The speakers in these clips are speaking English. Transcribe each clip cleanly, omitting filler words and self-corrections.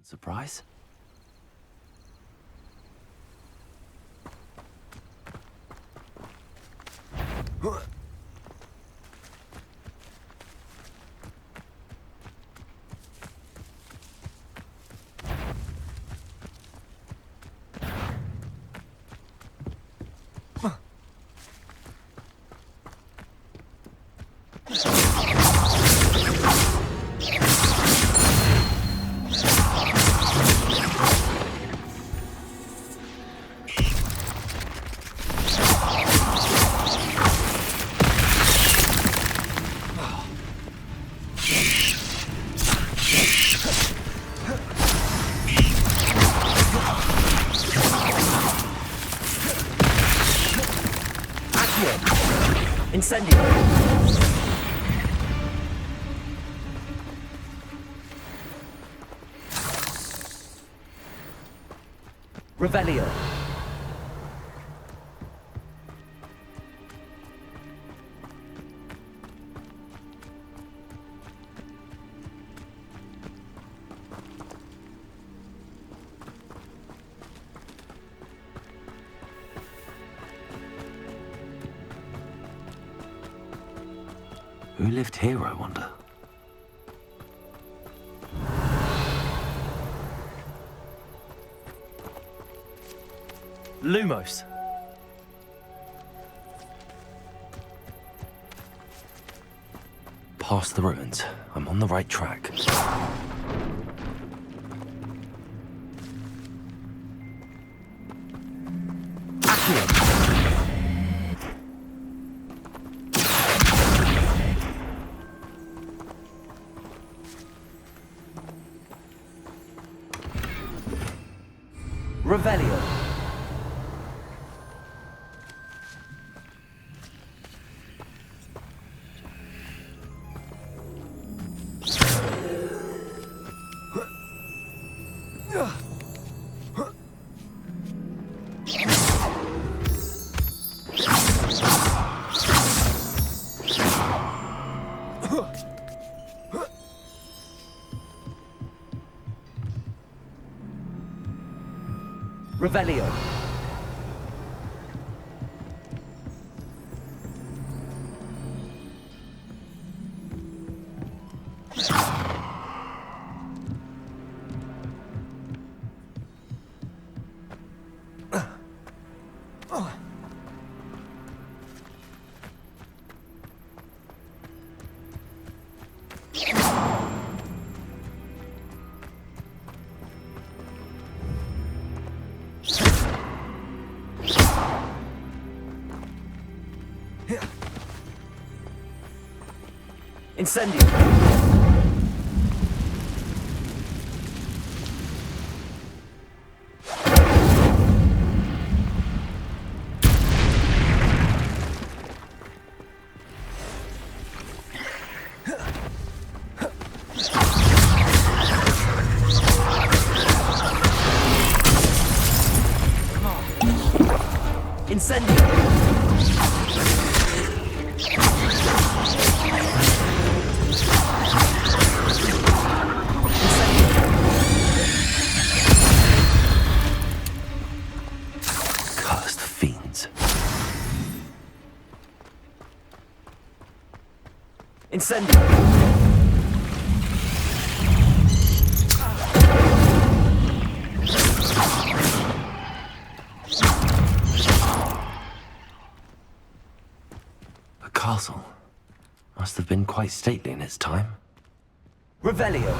Surprise? Incendio. Revelio. Who lived here, I wonder? Lumos. Past the ruins. I'm on the right track. Revelio. Revelio. Incendio. Incendio. Cursed fiends. Incendio. A castle. Must have been quite stately in its time. Revelio.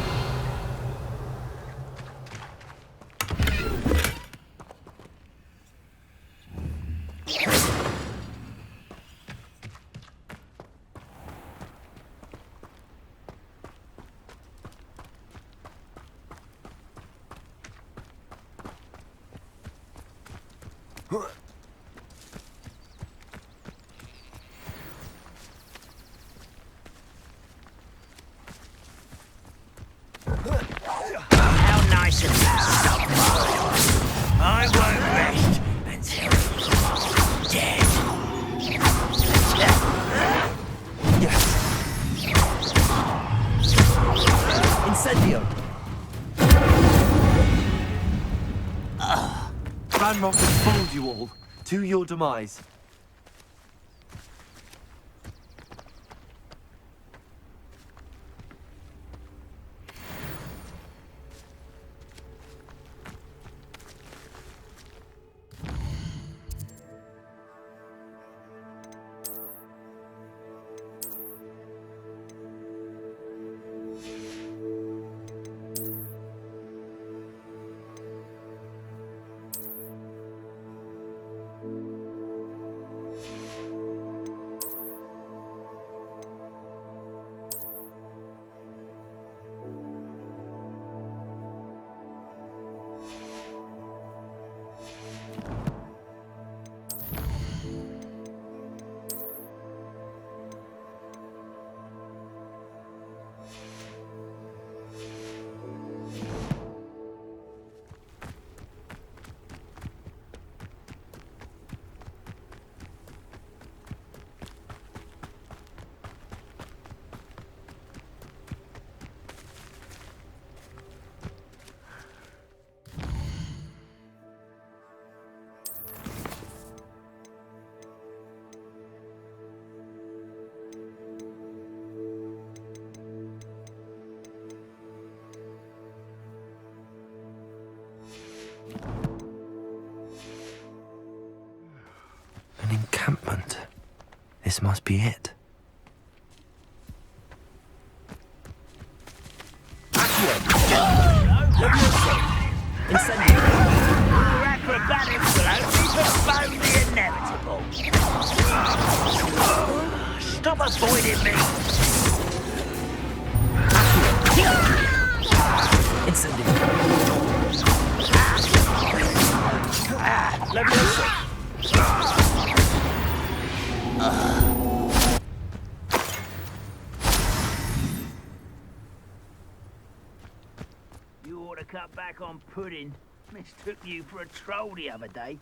How nice of you, I won't rest until you're dead. Yes. Incendio. Ranrock has fooled you all. To your demise. An encampment. This must be it. Incendio. Our acrobatics will only postpone the inevitable. Stop avoiding me. Incendio. Leviosa. You ought to cut back on pudding. Mistook you for a troll the other day.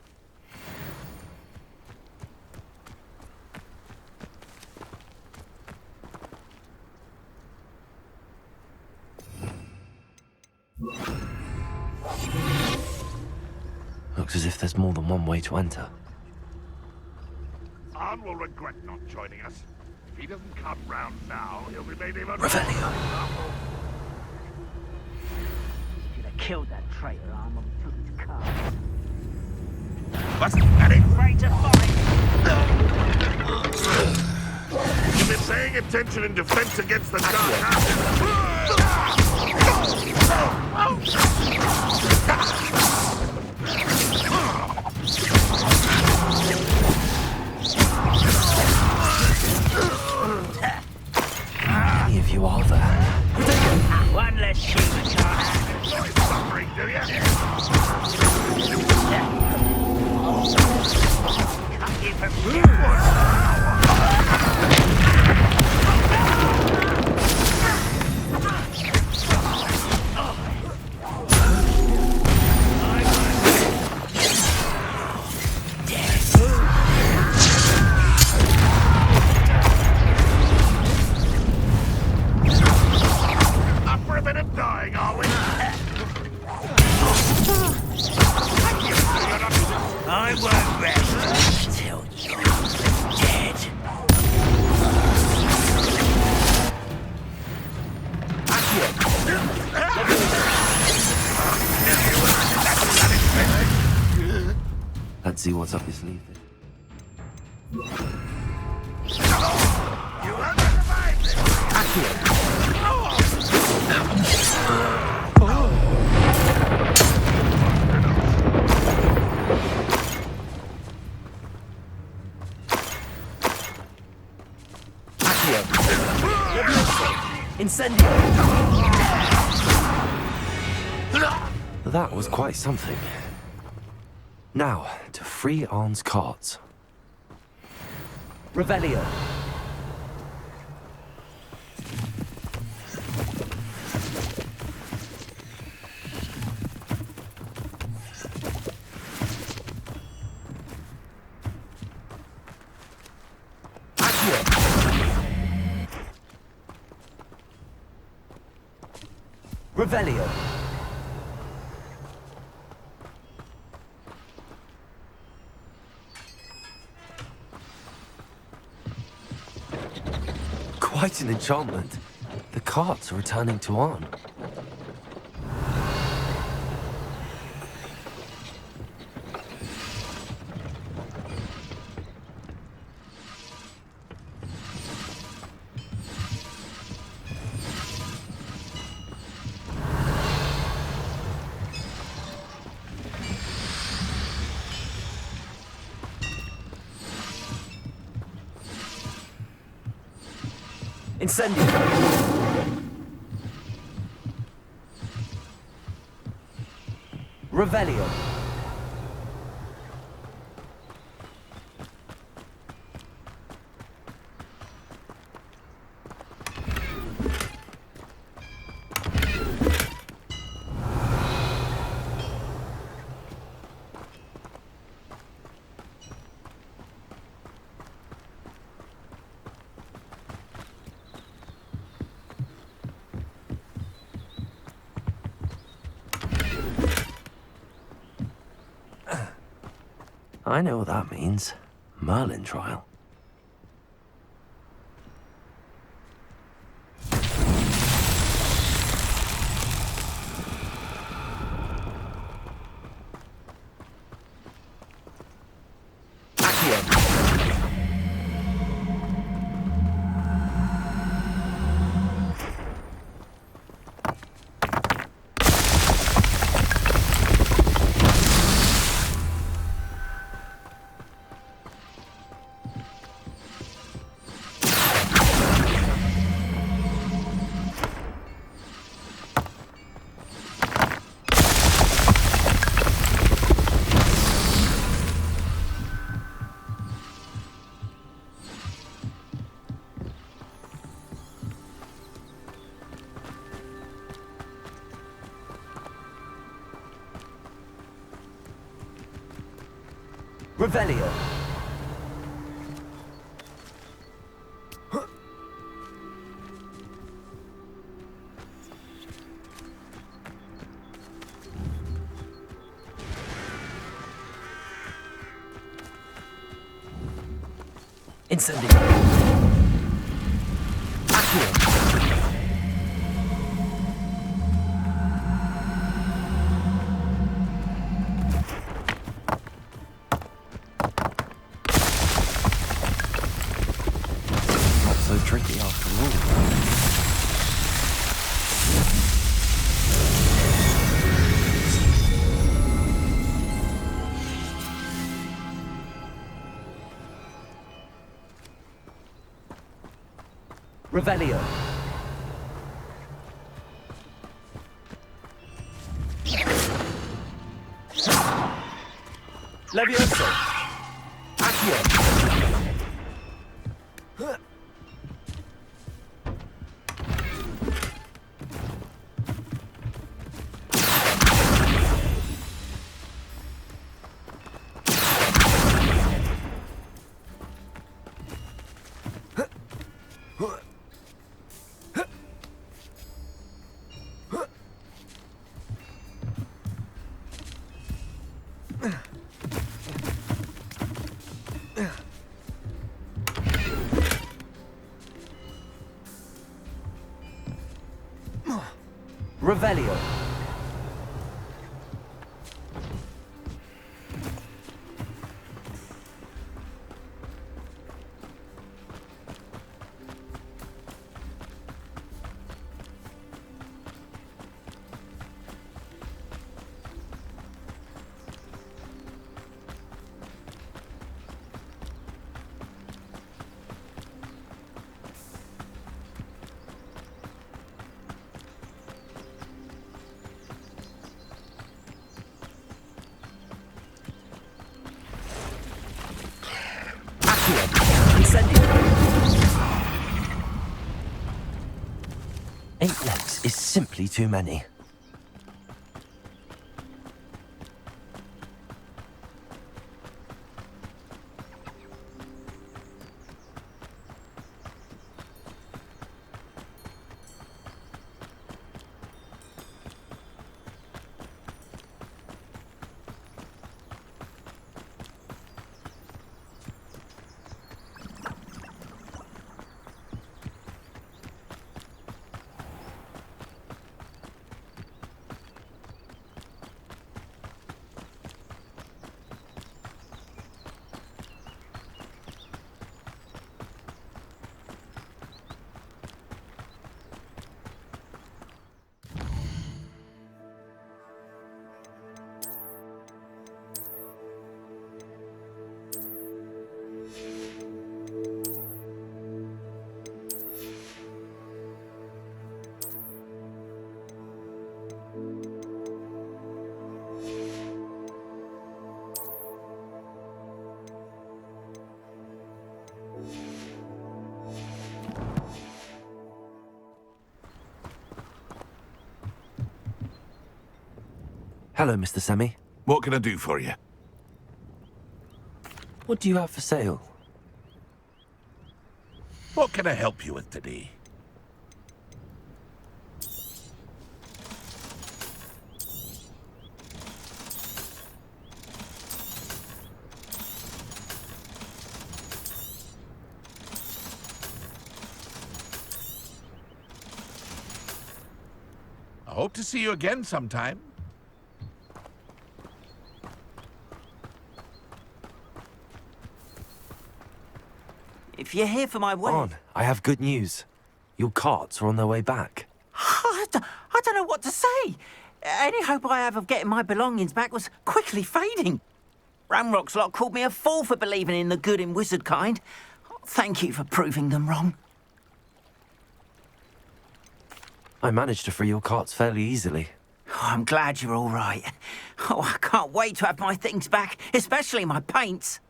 Looks as if there's more than one way to enter. Arn will regret not joining us. If he doesn't come round now, he'll be made even Revelio. Should have killed that traitor arm when we took his car. What's that? Afraid to fight. You've been paying attention in defense against the dark How many of you are there? One less human can't suffering, do you? cut you from here. Up for a bit of dying, are we? I won't rest until you're dead. Let's see what's up his sleeve. You won't survive this! Incendio. That was quite something. Now, to free Arn's cards. Revelio. Revelio. Quite an enchantment. The carts are returning to on. Incendio. Revelio. I know what that means. Merlin trial. Revelio. Incendio. Accio. Not so tricky after all. Revelio. Levioso. Accio. Revelio. Incendio. 8 legs is simply too many. Hello, Mr. Semi. What can I do for you? What do you have for sale? What can I help you with today? I hope to see you again sometime. If you're here for my wedding... On, I have good news. Your carts are on their way back. I don't know what to say. Any hope I have of getting my belongings back was quickly fading. Ramrock's lot called me a fool for believing in the good in wizard kind. Thank you for proving them wrong. I managed to free your carts fairly easily. Oh, I'm glad you're all right. Oh, I can't wait to have my things back, especially my paints.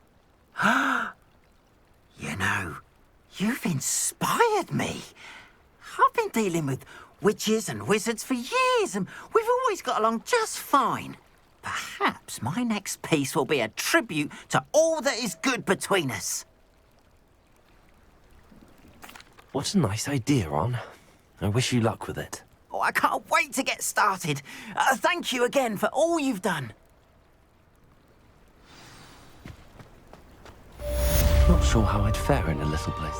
You know, you've inspired me. I've been dealing with witches and wizards for years, and we've always got along just fine. Perhaps my next piece will be a tribute to all that is good between us. What a nice idea, Ron. I wish you luck with it. Oh, I can't wait to get started. Thank you again for all you've done. Not sure how I'd fare in a little place.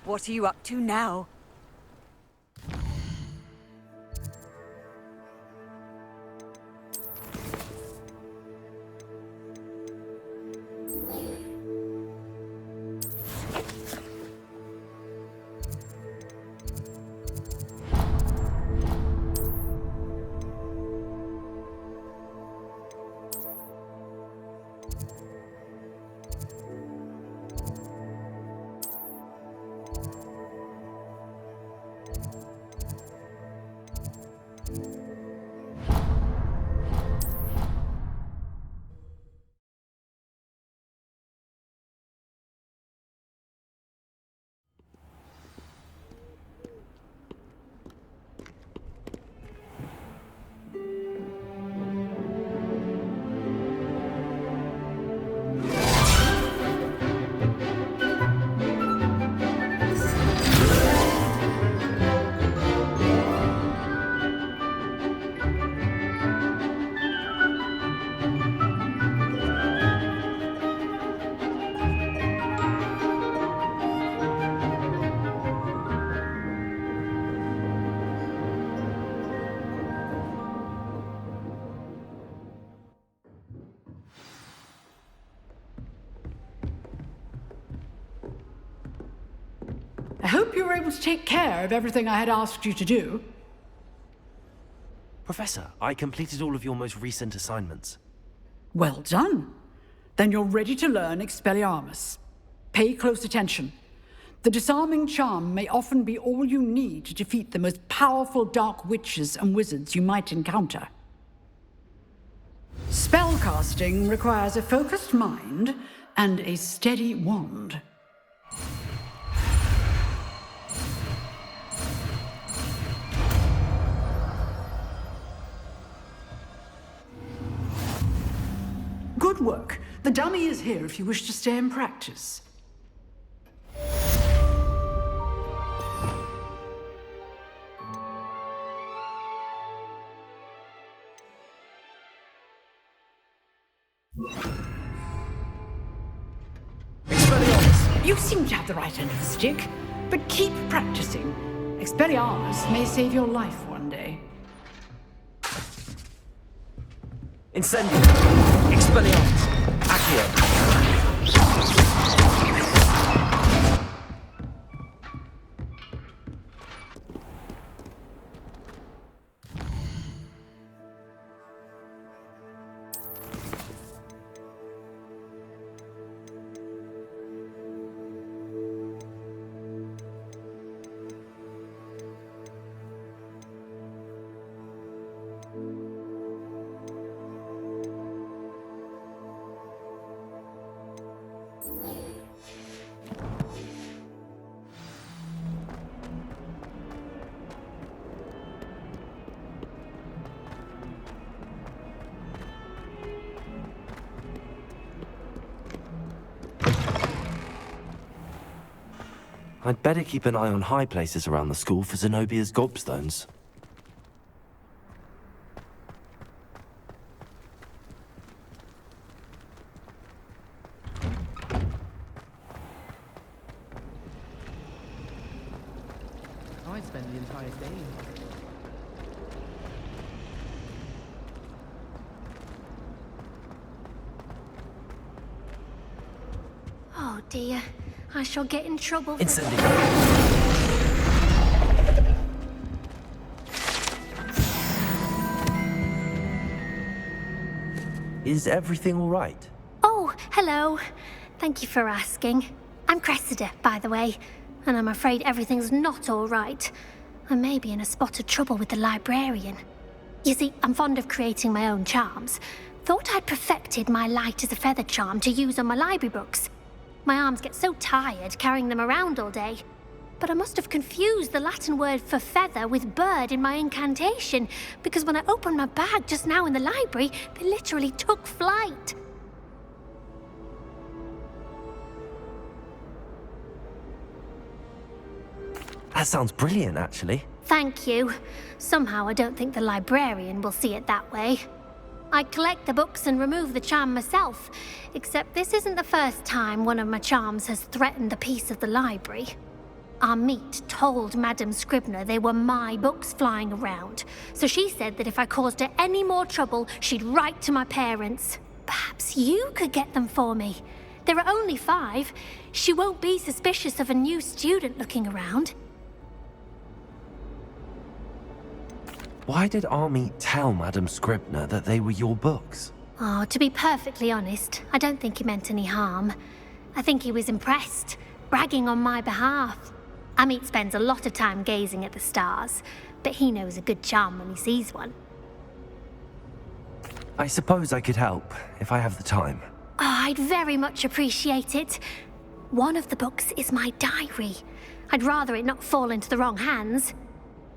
What are you up to now? I hope you were able to take care of everything I had asked you to do. Professor, I completed all of your most recent assignments. Well done. Then you're ready to learn Expelliarmus. Pay close attention. The disarming charm may often be all you need to defeat the most powerful dark witches and wizards you might encounter. Spellcasting requires a focused mind and a steady wand. Good work. The dummy is here if you wish to stay and practice. Expelliarmus, you seem to have the right end of the stick, but keep practicing. Expelliarmus may save your life one day. Incendium. Expelliarmus. Accio. I'd better keep an eye on high places around the school for Zenobia's gobstones. I spend the entire day. Oh dear, I shall get in trouble for... Is everything all right? Oh, hello. Thank you for asking. I'm Cressida, by the way, and I'm afraid everything's not all right. I may be in a spot of trouble with the librarian. You see, I'm fond of creating my own charms. Thought I'd perfected my light as a feather charm to use on my library books. My arms get so tired carrying them around all day. But I must have confused the Latin word for feather with bird in my incantation, because when I opened my bag just now in the library, they literally took flight. That sounds brilliant, actually. Thank you. Somehow I don't think the librarian will see it that way. I collect the books and remove the charm myself, except this isn't the first time one of my charms has threatened the peace of the library. Our meet told Madame Scribner they were my books flying around, so she said that if I caused her any more trouble, she'd write to my parents. Perhaps you could get them for me. There are only 5. She won't be suspicious of a new student looking around. Why did Army tell Madame Scribner that they were your books? Oh, to be perfectly honest, I don't think he meant any harm. I think he was impressed, bragging on my behalf. Amit spends a lot of time gazing at the stars, but he knows a good charm when he sees one. I suppose I could help, if I have the time. Oh, I'd very much appreciate it. One of the books is my diary. I'd rather it not fall into the wrong hands.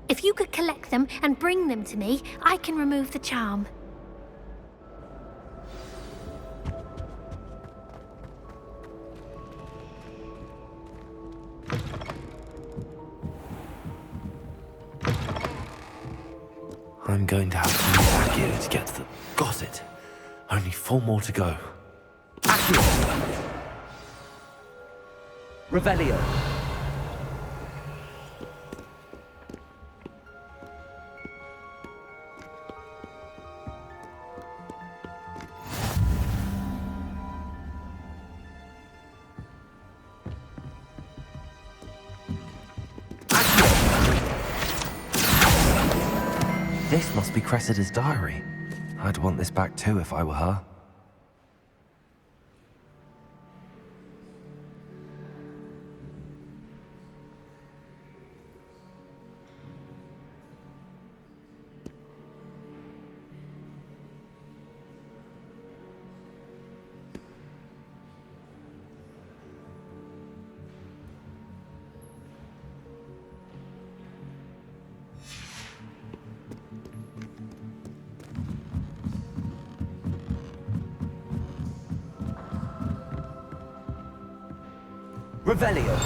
If you could collect them and bring them to me, I can remove the charm. I'm going to have to move back here to get to the... Got it. Only 4 more to go. Accio! Revelio. This must be Cressida's diary. I'd want this back too if I were her. Revelio.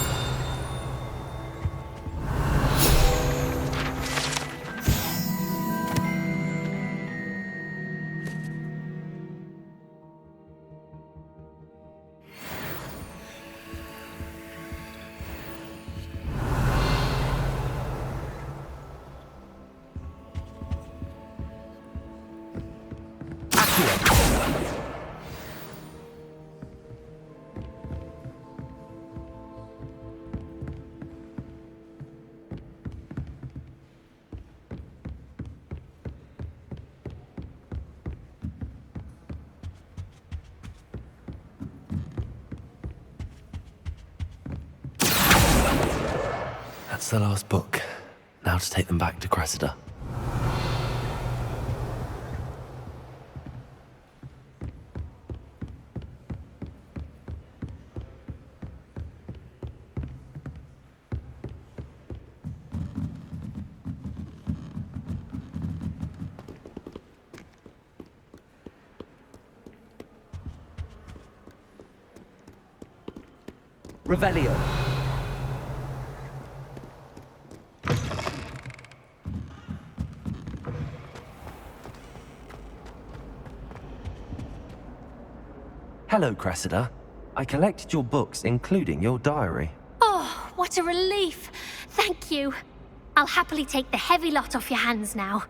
That's the last book. Now to take them back to Cressida. Revelio. Hello, Cressida. I collected your books, including your diary. Oh, what a relief. Thank you. I'll happily take the heavy lot off your hands now.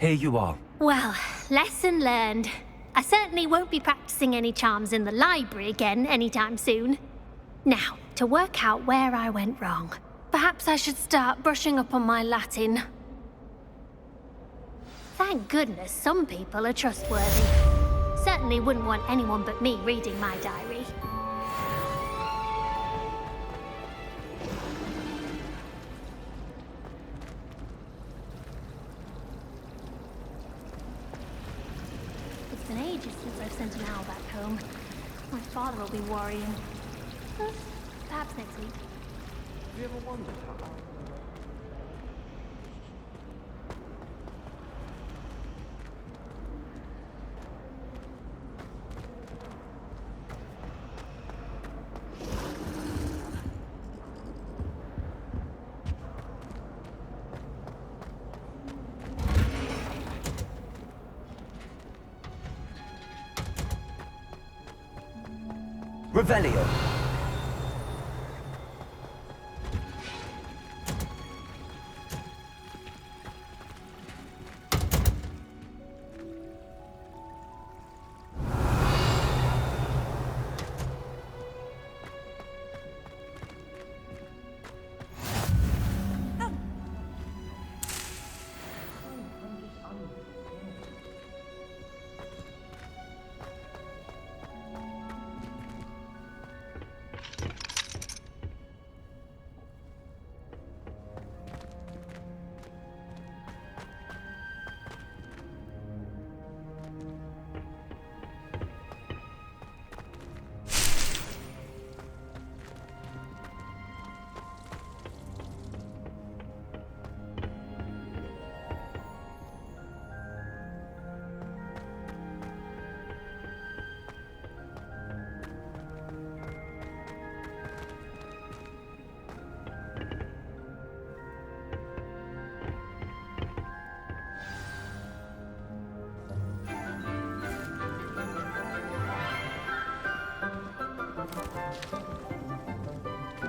Here you are. Well, lesson learned. I certainly won't be practicing any charms in the library again anytime soon. Now, to work out where I went wrong. Perhaps I should start brushing up on my Latin. Thank goodness some people are trustworthy. Certainly wouldn't want anyone but me reading my diary. It's been ages since I've sent an owl back home. My father will be worrying. Perhaps next week. Have you ever wondered how... Revelio.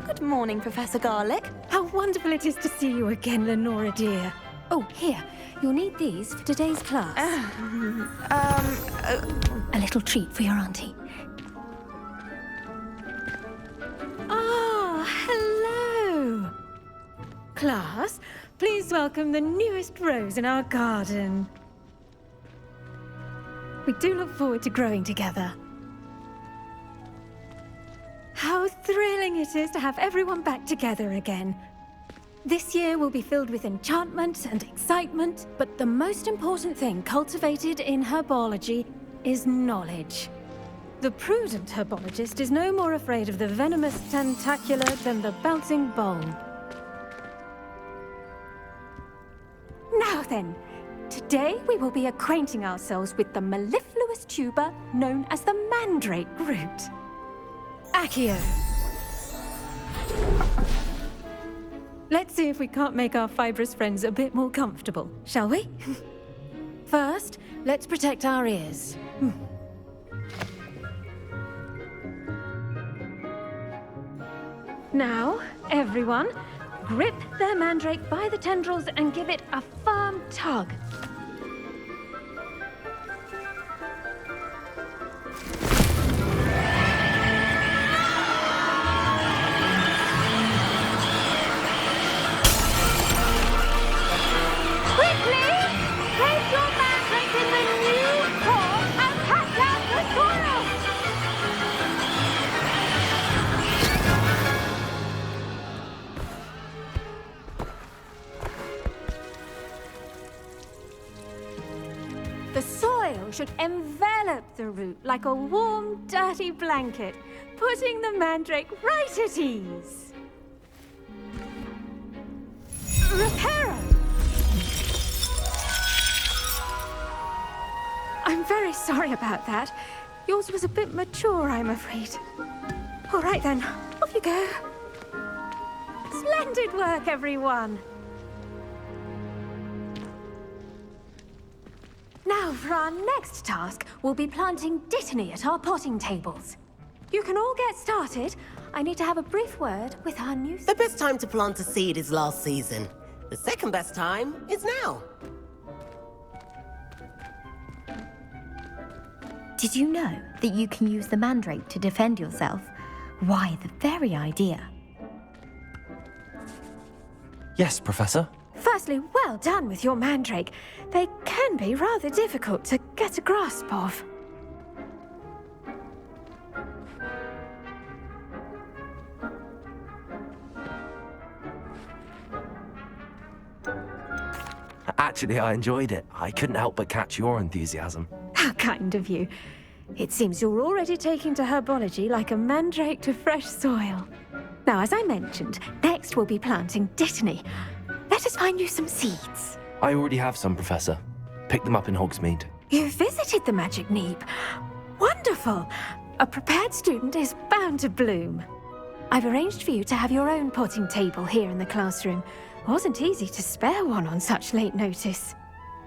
Good morning, Professor Garlick. How wonderful it is to see you again, Lenora dear. Oh, here. You'll need these for today's class. A little treat for your auntie. Oh, hello. Class, please welcome the newest rose in our garden. We do look forward to growing together. How thrilling it is to have everyone back together again. This year will be filled with enchantment and excitement, but the most important thing cultivated in herbology is knowledge. The prudent herbologist is no more afraid of the venomous tentacula than the bouncing bulb. Now then, today we will be acquainting ourselves with the mellifluous tuber known as the mandrake root. Accio. Let's see if we can't make our fibrous friends a bit more comfortable, shall we? First, let's protect our ears. Now, everyone, grip their mandrake by the tendrils and give it a firm tug. The soil should envelop the root like a warm, dirty blanket, putting the mandrake right at ease. Reparo! I'm very sorry about that. Yours was a bit mature, I'm afraid. All right then, off you go. Splendid work, everyone. Now, for our next task, we'll be planting Dittany at our potting tables. You can all get started. I need to have a brief word with our new... The best time to plant a seed is last season. The second best time is now. Did you know that you can use the mandrake to defend yourself? Why, the very idea. Yes, Professor. Firstly, well done with your mandrake. They can be rather difficult to get a grasp of. Actually, I enjoyed it. I couldn't help but catch your enthusiasm. How kind of you. It seems you're already taking to herbology like a mandrake to fresh soil. Now, as I mentioned, next we'll be planting Dittany. Let us find you some seeds. I already have some, Professor. Picked them up in Hogsmeade. You visited the Magic Neep. Wonderful. A prepared student is bound to bloom. I've arranged for you to have your own potting table here in the classroom. Wasn't easy to spare one on such late notice.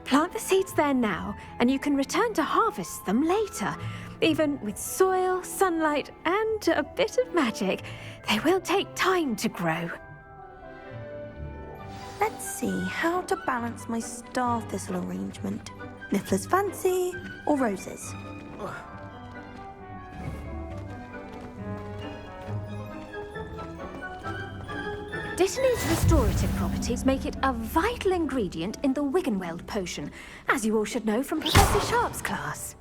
Plant the seeds there now, and you can return to harvest them later. Even with soil, sunlight, and a bit of magic, they will take time to grow. Let's see how to balance my star thistle arrangement. Niffler's fancy or roses? Dittany's restorative properties make it a vital ingredient in the Wiggenweld potion, as you all should know from Professor Sharp's class.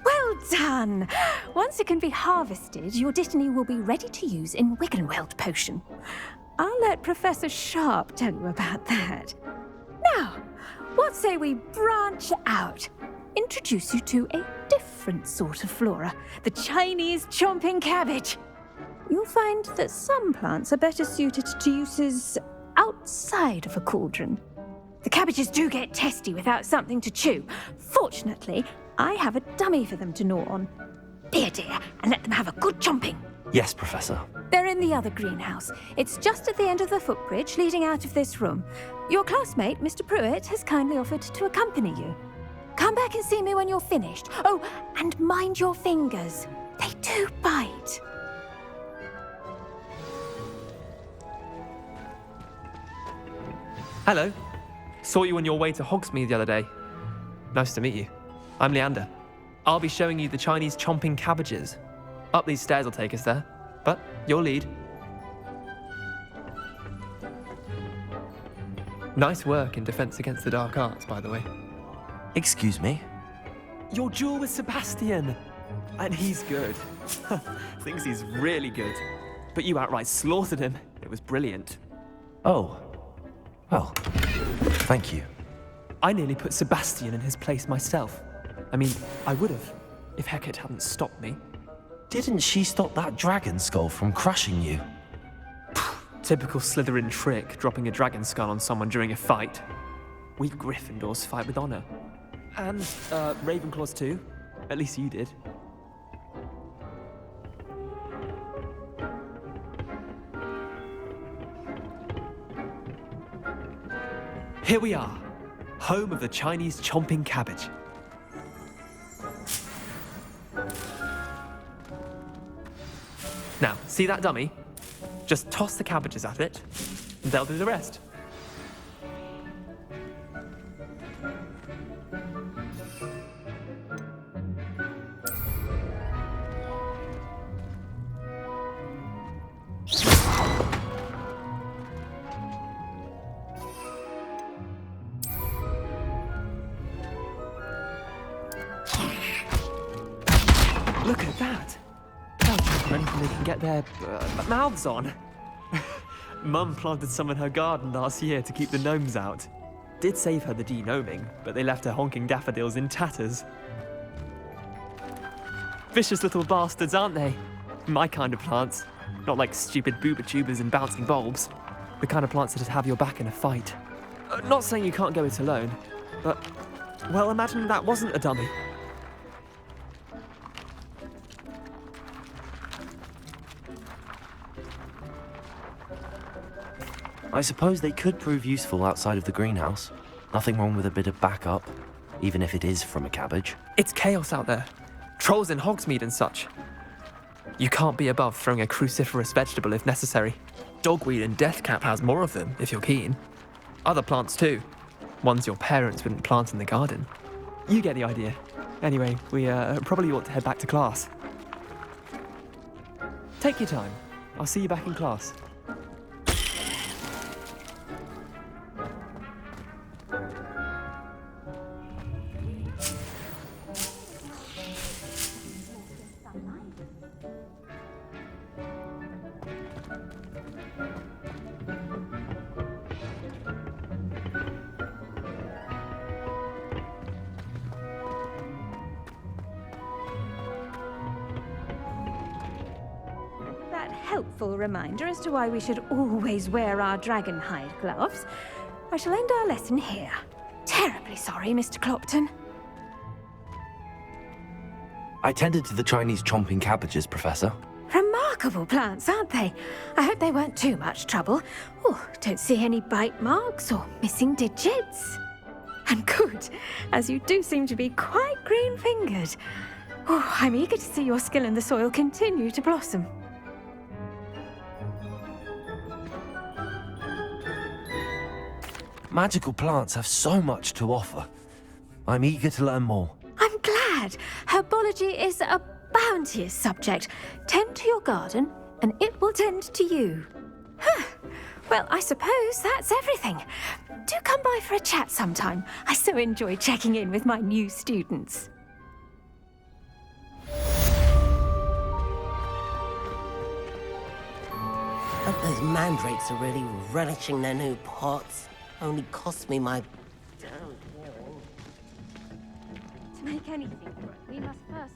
Well done! Once it can be harvested, your Dittany will be ready to use in Wiggenweld potion. I'll let Professor Sharp tell you about that. Now, what say we branch out? Introduce you to a different sort of flora, the Chinese chomping cabbage. You'll find that some plants are better suited to uses outside of a cauldron. The cabbages do get testy without something to chew. Fortunately, I have a dummy for them to gnaw on. Be a dear and let them have a good chomping. Yes, Professor. They're in the other greenhouse. It's just at the end of the footbridge leading out of this room. Your classmate, Mr. Pruitt, has kindly offered to accompany you. Come back and see me when you're finished. Oh, and mind your fingers. They do bite. Hello. Saw you on your way to Hogsmeade the other day. Nice to meet you. I'm Leander. I'll be showing you the Chinese chomping cabbages. Up these stairs will take us there, but your lead. Nice work in Defense Against the Dark Arts, by the way. Excuse me? Your duel with Sebastian! And he's good. Thinks he's really good. But you outright slaughtered him. It was brilliant. Oh. Well, thank you. I nearly put Sebastian in his place myself. I mean, I would have, if Hecate hadn't stopped me. Didn't she stop that dragon skull from crushing you? Typical Slytherin trick, dropping a dragon skull on someone during a fight. We Gryffindors fight with honor. And, Ravenclaws too. At least you did. Here we are, home of the Chinese chomping cabbage. Now, see that dummy? Just toss the cabbages at it, and they'll do the rest. Look at that! They'll jump anything they can get their mouths on. Mum planted some in her garden last year to keep the gnomes out. Did save her the de-gnoming, but they left her honking daffodils in tatters. Vicious little bastards, aren't they? My kind of plants. Not like stupid booba tubers and bouncing bulbs. The kind of plants that'd have your back in a fight. Not saying you can't go it alone, but, well, imagine that wasn't a dummy. I suppose they could prove useful outside of the greenhouse. Nothing wrong with a bit of backup, even if it is from a cabbage. It's chaos out there. Trolls in Hogsmeade and such. You can't be above throwing a cruciferous vegetable if necessary. Dogweed and deathcap has more of them, if you're keen. Other plants too. Ones your parents wouldn't plant in the garden. You get the idea. Anyway, we probably ought to head back to class. Take your time. I'll see you back in class. Helpful reminder as to why we should always wear our dragon hide gloves. I shall end our lesson here. Terribly sorry, Mr. Clopton. I tended to the Chinese chomping cabbages, Professor. Remarkable plants, aren't they? I hope they weren't too much trouble. Oh, don't see any bite marks or missing digits. And good, as you do seem to be quite green-fingered. Oh, I'm eager to see your skill in the soil continue to blossom. Magical plants have so much to offer. I'm eager to learn more. I'm glad. Herbology is a bounteous subject. Tend to your garden, and it will tend to you. Huh. Well, I suppose that's everything. Do come by for a chat sometime. I so enjoy checking in with my new students. Hope those mandrakes are really relishing their new pots. Only cost me my... To make anything grow, we must first...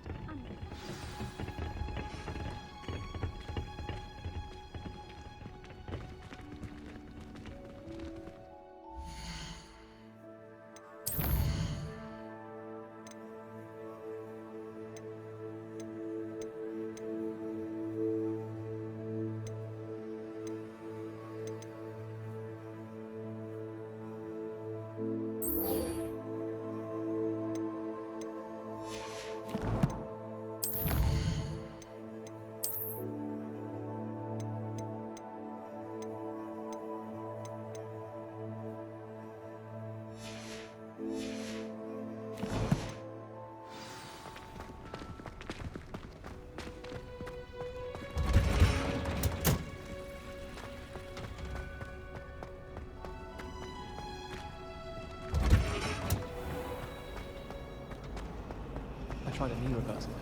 Tried a new reversal.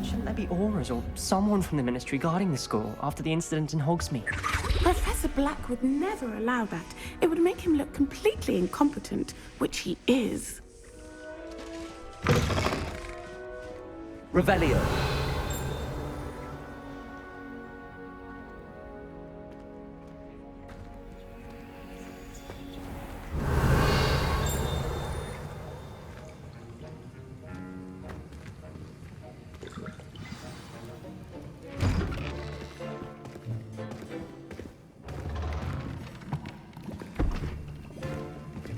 Shouldn't there be auras or someone from the Ministry guarding the school after the incident in Hogsmeade? Professor Black would never allow that. It would make him look completely incompetent, which he is. Revelio.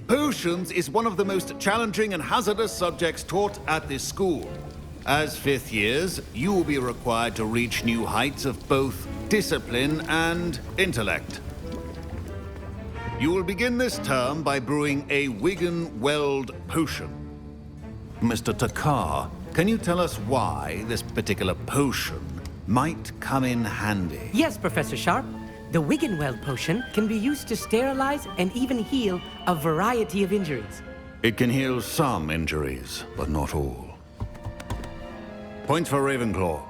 Potions is one of the most challenging and hazardous subjects taught at this school. As fifth years, you will be required to reach new heights of both discipline and intellect. You will begin this term by brewing a Wigan-Weld potion. Mr. Takar, can you tell us why this particular potion might come in handy? Yes, Professor Sharp. The Wigan-Weld potion can be used to sterilize and even heal a variety of injuries. It can heal some injuries, but not all. Points for Ravenclaw.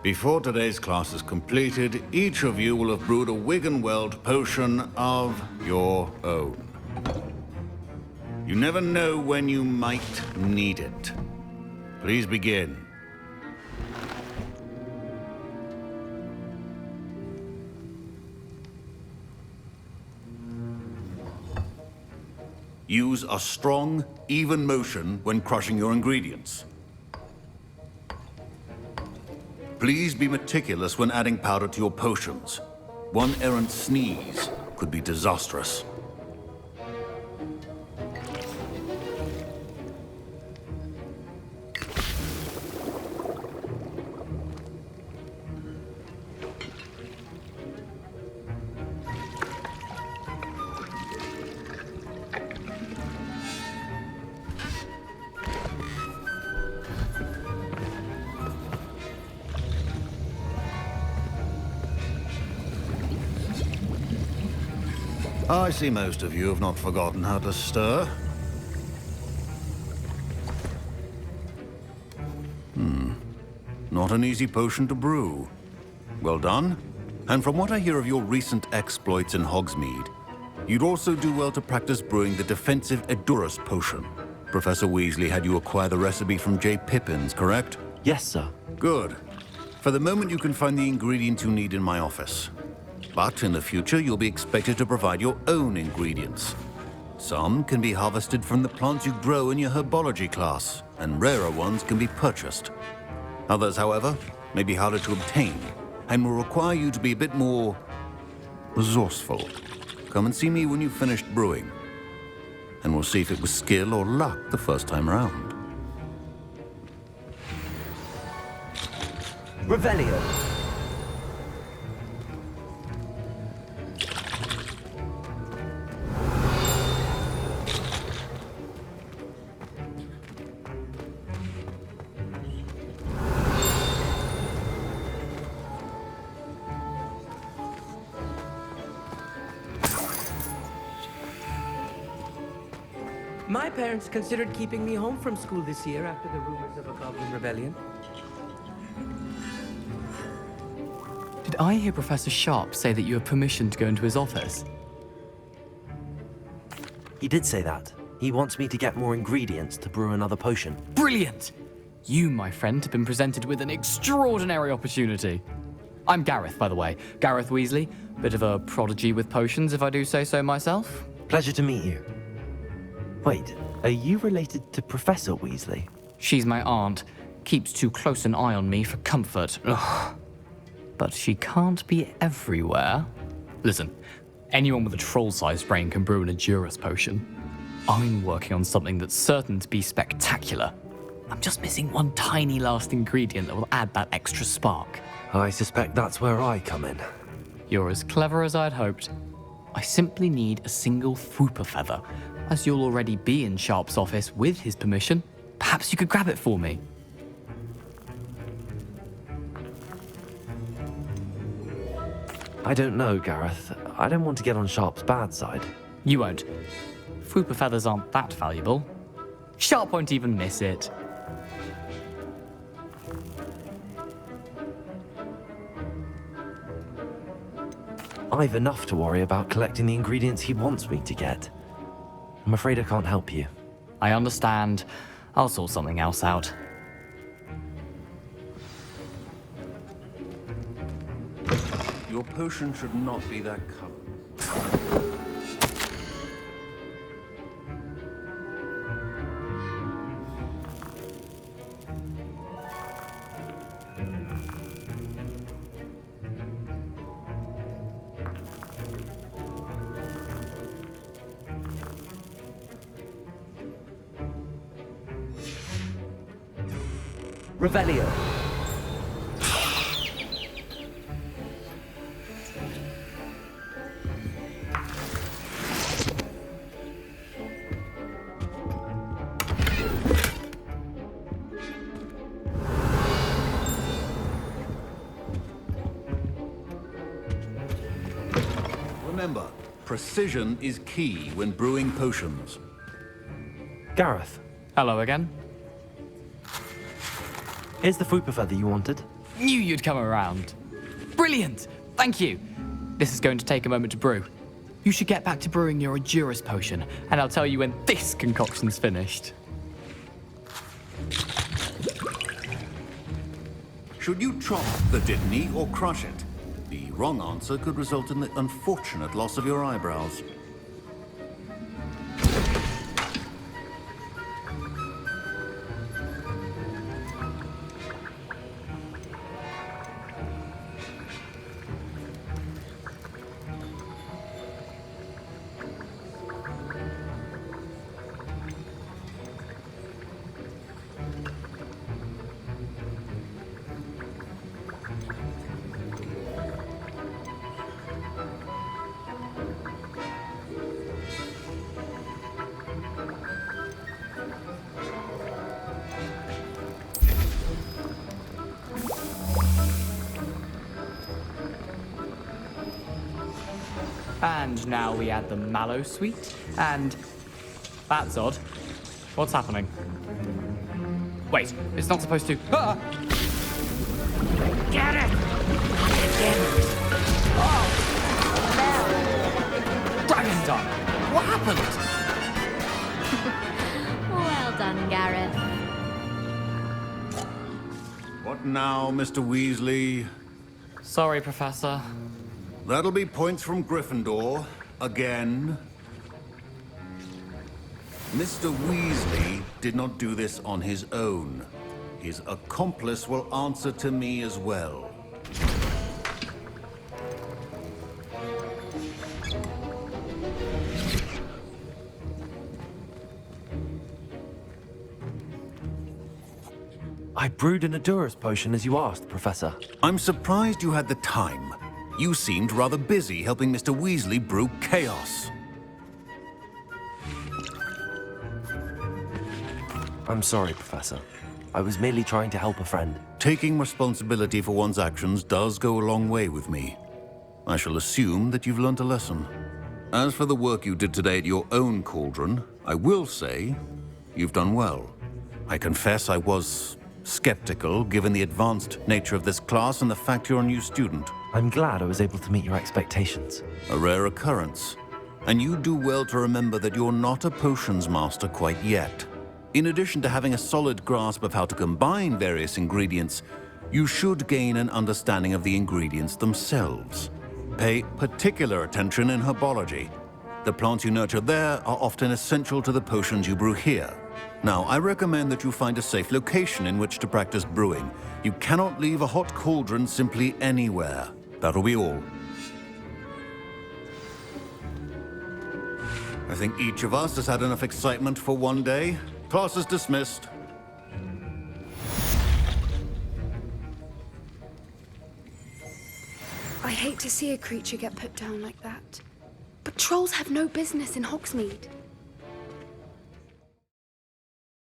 Before today's class is completed, each of you will have brewed a Wigan-Weld potion of your own. You never know when you might need it. Please begin. Use a strong, even motion when crushing your ingredients. Please be meticulous when adding powder to your potions. One errant sneeze could be disastrous. I see most of you have not forgotten how to stir. Not an easy potion to brew. Well done. And from what I hear of your recent exploits in Hogsmeade, you'd also do well to practice brewing the defensive Edurus potion. Professor Weasley had you acquire the recipe from J. Pippin's, correct? Yes, sir. Good. For the moment, you can find the ingredients you need in my office. But in the future, you'll be expected to provide your own ingredients. Some can be harvested from the plants you grow in your herbology class, and rarer ones can be purchased. Others, however, may be harder to obtain, and will require you to be a bit more resourceful. Come and see me when you've finished brewing, and we'll see if it was skill or luck the first time around. Revelio. My parents considered keeping me home from school this year after the rumors of a goblin rebellion. Did I hear Professor Sharp say that you have permission to go into his office? He did say that. He wants me to get more ingredients to brew another potion. Brilliant! You, my friend, have been presented with an extraordinary opportunity. I'm Gareth, by the way. Gareth Weasley. Bit of a prodigy with potions, if I do say so myself. Pleasure to meet you. Wait, are you related to Professor Weasley? She's my aunt. Keeps too close an eye on me for comfort. Ugh. But she can't be everywhere. Listen, anyone with a troll-sized brain can brew an Edurus potion. I'm working on something that's certain to be spectacular. I'm just missing one tiny last ingredient that will add that extra spark. I suspect that's where I come in. You're as clever as I'd hoped. I simply need a single Fwooper feather. As you'll already be in Sharp's office with his permission, perhaps you could grab it for me. I don't know, Gareth. I don't want to get on Sharp's bad side. You won't. Fwooper feathers aren't that valuable. Sharp won't even miss it. I've enough to worry about collecting the ingredients he wants me to get. I'm afraid I can't help you. I understand. I'll sort something else out. Your potion should not be that color. Revelio. Remember, precision is key when brewing potions. Gareth. Hello again. Here's the Fwooper feather you wanted. Knew you'd come around. Brilliant! Thank you. This is going to take a moment to brew. You should get back to brewing your Edurus potion, and I'll tell you when this concoction's finished. Should you chop the Dittany or crush it? The wrong answer could result in the unfortunate loss of your eyebrows. And now we add the mallow sweet, and... That's odd. What's happening? Wait, it's not supposed to... Ah! Get it! Dragon Done! What happened? Well done, Gareth. What now, Mr. Weasley? Sorry, Professor. That'll be points from Gryffindor. Again. Mr. Weasley did not do this on his own. His accomplice will answer to me as well. I brewed an Adurus potion as you asked, Professor. I'm surprised you had the time. You seemed rather busy helping Mr. Weasley brew chaos. I'm sorry, Professor. I was merely trying to help a friend. Taking responsibility for one's actions does go a long way with me. I shall assume that you've learnt a lesson. As for the work you did today at your own cauldron, I will say you've done well. I confess I was skeptical, given the advanced nature of this class and the fact you're a new student. I'm glad I was able to meet your expectations. A rare occurrence. And you do well to remember that you're not a potions master quite yet. In addition to having a solid grasp of how to combine various ingredients, you should gain an understanding of the ingredients themselves. Pay particular attention in herbology. The plants you nurture there are often essential to the potions you brew here. Now, I recommend that you find a safe location in which to practice brewing. You cannot leave a hot cauldron simply anywhere. That'll be all. I think each of us has had enough excitement for one day. Class is dismissed. I hate to see a creature get put down like that. But trolls have no business in Hogsmeade.